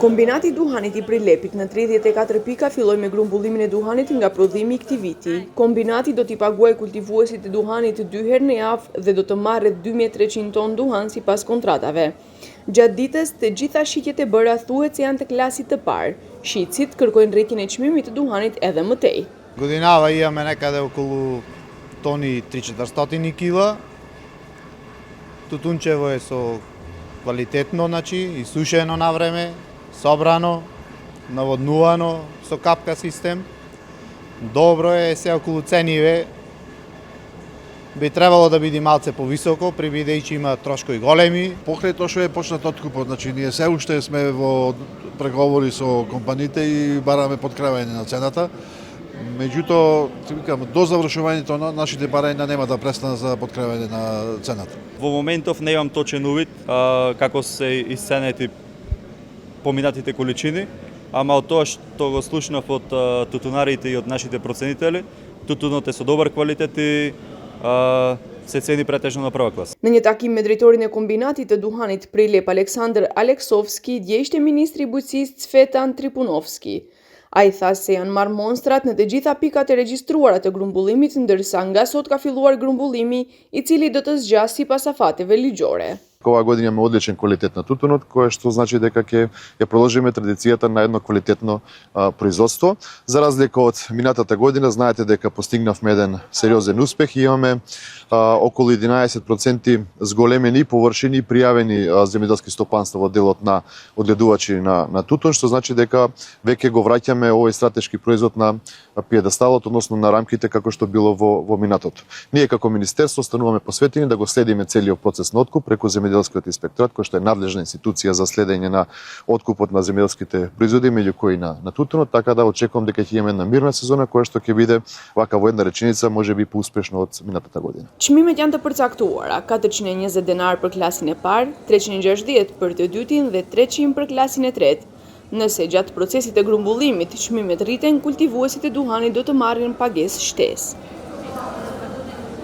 Комбинати духанит и прилепит на 34 пика филој me грумбулимин e духанит nga prodhimi i këtij viti. Kombinati do t'i paguajë kultivuesit e duhanit 2 herë në javë dhe do të marrë rreth 2300 ton duhan sipas kontratave. Gjatë ditës, të gjitha shitjet e bëra thuhet se janë të klasit të parë. Shitësit kërkojnë rritjen e çmimit të duhanit edhe më tej. Годинава имаме некаде околу тони 3-400 кила. Тутунчево е со квалитетно, и сушено на време, собрано, наводнувано со капка систем. Добро е, се околу цениве би требало да биде малце повисоко, бидејќи има трошкови големи. Покрај тоа што е почнат откупот, ние се уште сме во преговори со компаниите и бараме подкревање на цената. Меѓутоа, до завршувањето на нашите барања нема да престанат за подкревање на цената. Во моментов не имам точен увид како се исценети поминатите количини, ама од тоа што го слушнав од тутунарите и од нашите проценители, тутунот е со добар квалитет и се цени претежно на прва класа. Në një takim me drejtorin e kombinatit të duhanit Prilep Aleksandr Aleksovski, dje ishte ministri i bujqësisë Cvetan Tripunovski. Ai tha se janë marrë monstrat në të gjitha pikat e regjistruara të grumbullimit, ndërsa nga sot ka filluar grumbullimi, i cili do të zgjasë sipas afateve ligjore. Ова година имаме одличен квалитет на тутунот, кое што значи дека ќе ја продолжиме традицијата на едно квалитетно производство. За разлика од минатата година, знаете дека постигнавме еден сериозен успех и имаме околу 11% зголемени површини пријавени земјоделски стопанства во делот на одгледувачи на тутун, што значи дека веќе го враќаме овој стратешки производ на пиедесталот, односно на рамките како што било во минатото. Ние како министерство остануваме посветени да го следиме целиот процес на откуп преку земјоделскиот инспекторат, кој што е надлежна институција за следење на откупот на земјоделските производи, меѓу кои на тутунот, така да очекувам дека ќе имаме една мирна сезона која што ќе биде вака во една реченица можеби поуспешно од минатата година. Çmimet janë të përcaktuara: 420 denar për klasin e parë, 360 për të dytin dhe 300 për klasin e tretë. Nëse gjatë procesit të grumbullimit çmimet rriten, kultivuesit e duhanit do të marrin pagesë shtesë.